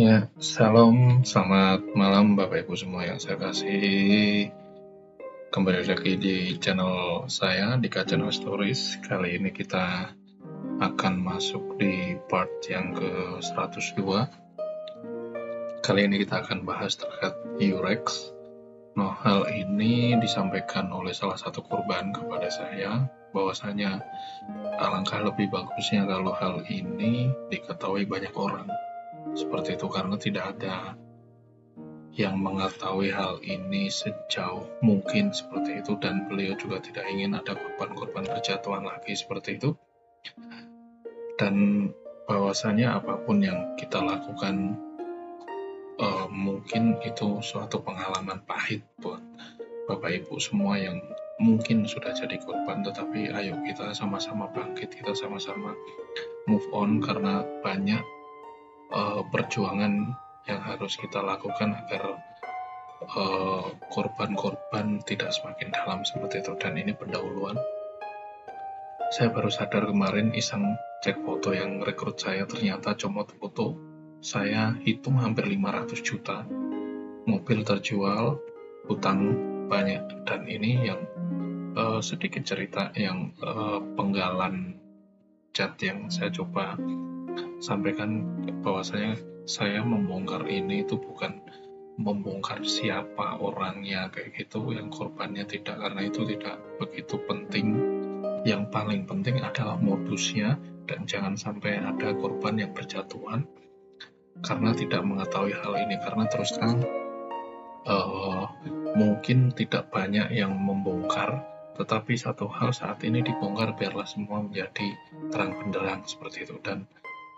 Ya, salam, selamat malam Bapak Ibu semua yang saya kasih. Kembali lagi di channel saya, di Channel Stories. Kali ini kita akan masuk di part yang ke-102. Kali ini kita akan bahas terkait Eurex. Nah, hal ini disampaikan oleh salah satu korban kepada saya, bahwasanya alangkah lebih bagusnya kalau hal ini diketahui banyak orang. Seperti itu, karena tidak ada yang mengetahui hal ini sejauh mungkin seperti itu, dan beliau juga tidak ingin ada korban-korban berjatuhan lagi seperti itu. Dan bahwasanya apapun yang kita lakukan mungkin itu suatu pengalaman pahit buat Bapak Ibu semua yang mungkin sudah jadi korban, tetapi ayo kita sama-sama bangkit, kita sama-sama move on, karena banyak perjuangan yang harus kita lakukan agar korban-korban tidak semakin dalam seperti itu. Dan ini pendahuluan. Saya baru sadar kemarin iseng cek foto yang rekrut saya, ternyata comot foto saya hitung hampir 500 juta. Mobil terjual, hutang banyak. Dan ini yang sedikit cerita yang penggalan chat yang saya coba sampaikan, bahwasanya saya membongkar ini itu bukan membongkar siapa orangnya kayak gitu, yang korbannya tidak, karena itu tidak begitu penting. Yang paling penting adalah modusnya, dan jangan sampai ada korban yang berjatuhan karena tidak mengetahui hal ini. Karena terus terang mungkin tidak banyak yang membongkar, tetapi satu hal saat ini dibongkar biarlah semua menjadi terang benderang seperti itu. Dan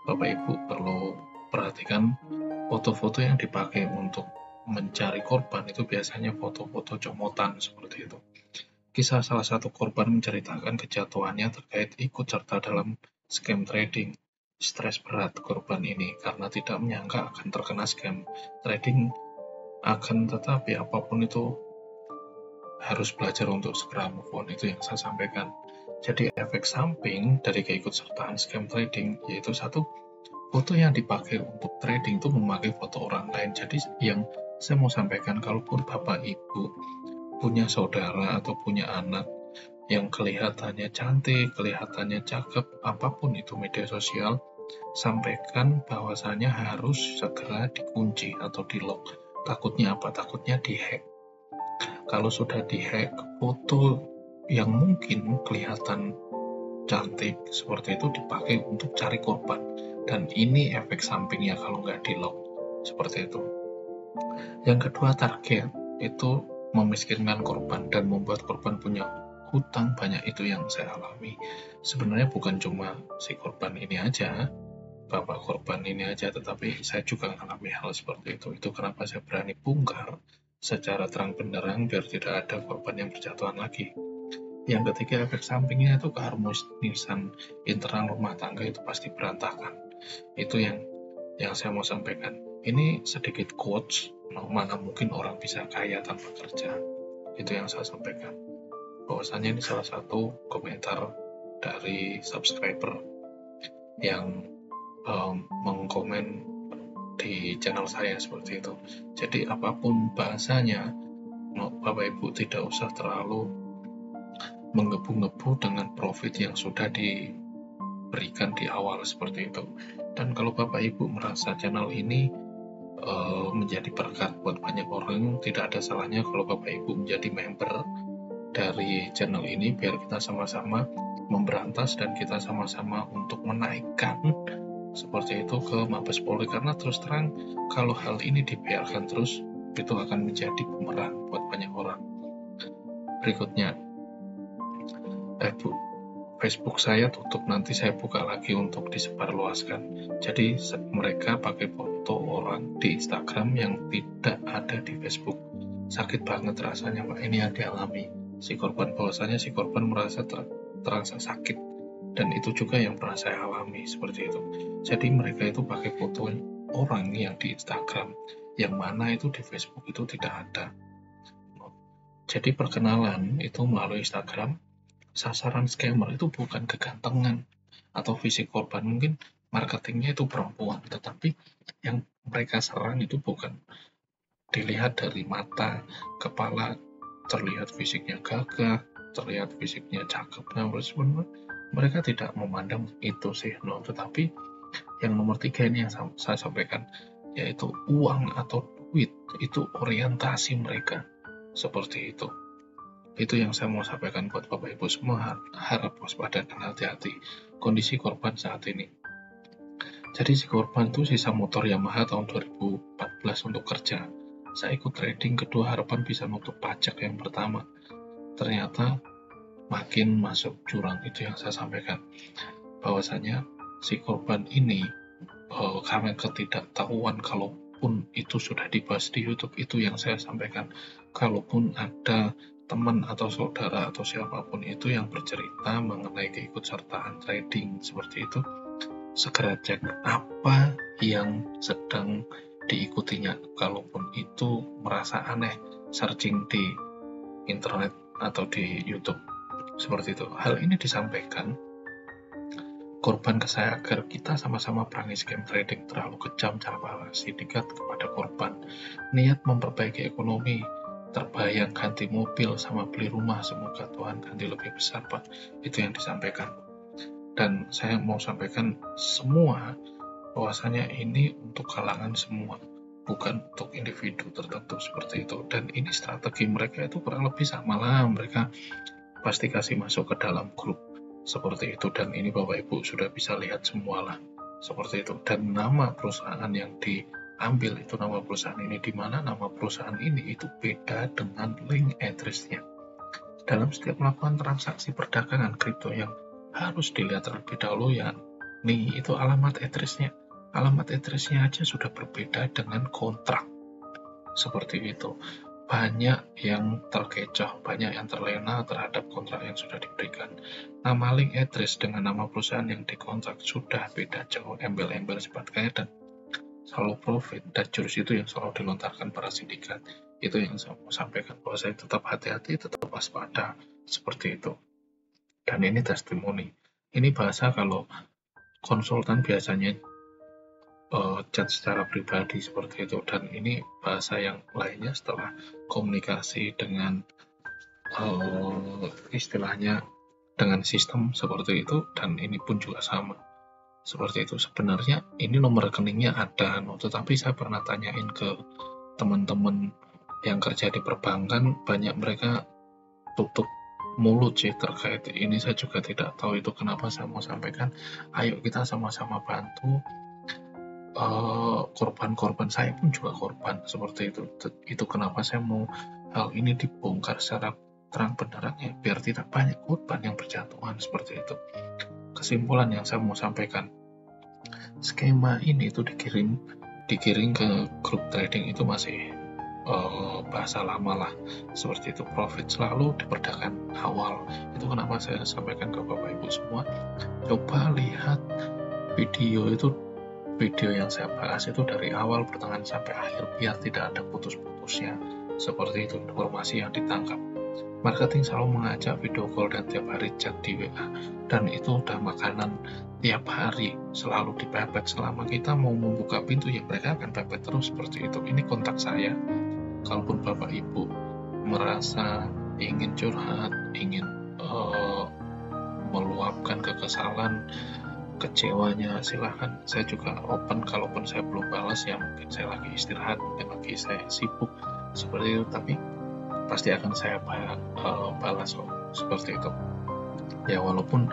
Bapak Ibu perlu perhatikan, foto-foto yang dipakai untuk mencari korban itu biasanya foto-foto comotan seperti itu. Kisah salah satu korban menceritakan kejatuhannya terkait ikut serta dalam scam trading. Stres berat korban ini karena tidak menyangka akan terkena scam trading akan, tetapi apapun itu harus belajar untuk segera move on, itu yang saya sampaikan. Jadi efek samping dari keikutsertaan scam trading yaitu satu, foto yang dipakai untuk trading itu memakai foto orang lain. Jadi yang saya mau sampaikan, kalaupun Bapak Ibu punya saudara atau punya anak yang kelihatannya cantik, kelihatannya cakep, apapun itu media sosial, sampaikan bahwasanya harus segera dikunci atau di lock. Takutnya apa? Takutnya dihack. Kalau sudah dihack, foto yang mungkin kelihatan cantik seperti itu dipakai untuk cari korban, dan ini efek sampingnya kalau nggak di lock seperti itu. Yang kedua, target itu memiskinkan korban dan membuat korban punya hutang banyak. Itu yang saya alami. Sebenarnya bukan cuma si korban ini aja, bapak korban ini aja, tetapi saya juga mengalami hal seperti itu. Itu kenapa saya berani bongkar secara terang benderang biar tidak ada korban yang berjatuhan lagi. Yang ketiga, efek sampingnya itu keharmonisan internal rumah tangga itu pasti berantakan. Itu yang saya mau sampaikan. Ini sedikit quotes, mana mungkin orang bisa kaya tanpa kerja. Itu yang saya sampaikan. Bahwasanya ini salah satu komentar dari subscriber yang mengkomen di channel saya seperti itu. Jadi apapun bahasanya, Bapak Ibu tidak usah terlalu menggebu-gebu dengan profit yang sudah diberikan di awal seperti itu. Dan kalau Bapak Ibu merasa channel ini menjadi berkat buat banyak orang, tidak ada salahnya kalau Bapak Ibu menjadi member dari channel ini, biar kita sama-sama memberantas dan kita sama-sama untuk menaikkan seperti itu ke Mabes Polri. Karena terus terang kalau hal ini dibiarkan terus, itu akan menjadi bumerang buat banyak orang. Berikutnya, Facebook saya tutup, nanti saya buka lagi untuk disebarluaskan. Jadi mereka pakai foto orang di Instagram yang tidak ada di Facebook. Sakit banget rasanya, Pak. Ini yang dialami si korban, bahwasanya si korban merasa terasa sakit, dan itu juga yang pernah saya alami seperti itu. Jadi mereka itu pakai foto orang yang di Instagram, yang mana itu di Facebook itu tidak ada. Jadi perkenalan itu melalui Instagram. Sasaran scammer itu bukan kegantengan atau fisik korban. Mungkin marketingnya itu perempuan, tetapi yang mereka serang itu bukan dilihat dari mata, kepala, terlihat fisiknya gagah, terlihat fisiknya cakep. Nah, sebenarnya mereka tidak memandang itu sih, no. Tetapi yang nomor 3 ini yang saya sampaikan, yaitu uang atau duit, itu orientasi mereka seperti itu. Itu yang saya mau sampaikan buat Bapak Ibu semua, harap waspada dan hati-hati kondisi korban saat ini. Jadi si korban itu sisa motor Yamaha tahun 2014 untuk kerja. Saya ikut trading kedua, harapan bisa nutup pajak yang pertama. Ternyata makin masuk jurang. Itu yang saya sampaikan. Bahwasanya si korban ini karena ketidaktahuan, kalaupun itu sudah dibahas di YouTube, itu yang saya sampaikan. Kalaupun ada teman atau saudara atau siapapun itu yang bercerita mengenai keikutsertaan trading seperti itu, segera cek apa yang sedang diikutinya. Kalaupun itu merasa aneh, searching di internet atau di YouTube seperti itu. Hal ini disampaikan korban ke saya agar kita sama-sama perangi scam trading terlalu kejam cara balas sindikat kepada korban. Niat memperbaiki ekonomi, terbayang ganti mobil sama beli rumah, semoga Tuhan ganti lebih besar, Pak. Itu yang disampaikan. Dan saya mau sampaikan semua bahwasanya ini untuk kalangan semua, bukan untuk individu tertentu seperti itu. Dan ini strategi mereka itu kurang lebih sama lah, mereka pasti kasih masuk ke dalam grup seperti itu, dan ini Bapak Ibu sudah bisa lihat semua lah seperti itu. Dan nama perusahaan yang diambil itu nama perusahaan ini, di mana nama perusahaan ini itu beda dengan link address-nya. Dalam setiap melakukan transaksi perdagangan kripto yang harus dilihat terlebih dahulu, ya nih itu alamat address-nya. Alamat address-nya aja sudah berbeda dengan kontrak seperti itu. Banyak yang terkecoh, banyak yang terlena terhadap kontrak yang sudah diberikan. Nama link address dengan nama perusahaan yang dikontrak sudah beda jauh, embel-embel cepat kaya dan selalu profit, dan jurus itu yang selalu dilontarkan para sindikat. Itu yang saya mau sampaikan, bahwa saya tetap hati-hati, tetap waspada seperti itu. Dan ini testimoni, ini bahasa kalau konsultan biasanya chat secara pribadi seperti itu, dan ini bahasa yang lainnya setelah komunikasi dengan istilahnya dengan sistem seperti itu, dan ini pun juga sama seperti itu. Sebenarnya ini nomor rekeningnya ada, tetapi saya pernah tanyain ke teman-teman yang kerja di perbankan, banyak mereka tutup mulut sih terkait ini. Saya juga tidak tahu itu kenapa. Saya mau sampaikan, ayo kita sama-sama bantu. Korban-korban, saya pun juga korban seperti itu. Itu kenapa saya mau hal ini dibongkar secara terang benderang, ya biar tidak banyak korban yang berjatuhan seperti itu. Kesimpulan yang saya mau sampaikan, skema ini itu dikirim ke grup trading itu masih bahasa lama lah seperti itu. Profit selalu diperdakan awal. Itu kenapa saya sampaikan ke Bapak Ibu semua, coba lihat video yang saya bahas itu dari awal pertengahan sampai akhir, biar tidak ada putus-putusnya seperti itu informasi yang ditangkap. Marketing selalu mengajak video call dan tiap hari chat di WA, dan itu udah makanan tiap hari, selalu dipepet. Selama kita mau membuka pintu, ya mereka akan pepet terus seperti itu. Ini kontak saya. Kalaupun Bapak Ibu merasa ingin curhat, ingin meluapkan kekesalan, kecewanya, silahkan. Saya juga open. Kalaupun saya belum balas, ya mungkin saya lagi istirahat, mungkin lagi saya sibuk seperti itu, tapi pasti akan saya balas seperti itu. Ya walaupun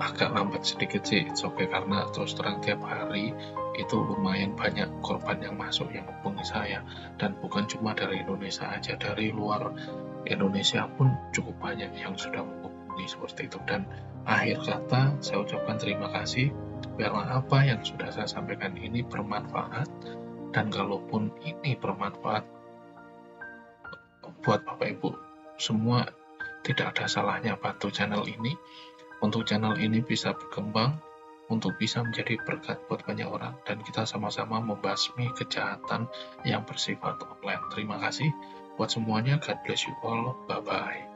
agak lambat sedikit sih, it's okay, karena terus terang tiap hari itu lumayan banyak korban yang masuk yang menghubungi saya, dan bukan cuma dari Indonesia aja, dari luar Indonesia pun cukup banyak yang sudah menghubungi seperti itu. Dan akhir kata saya ucapkan terima kasih, biarlah apa yang sudah saya sampaikan ini bermanfaat, dan kalaupun ini bermanfaat buat Bapak Ibu semua, tidak ada salahnya bantu channel ini, untuk channel ini bisa berkembang, untuk bisa menjadi berkat buat banyak orang, dan kita sama-sama membasmi kejahatan yang bersifat online. Terima kasih buat semuanya. God bless you all. Bye-bye.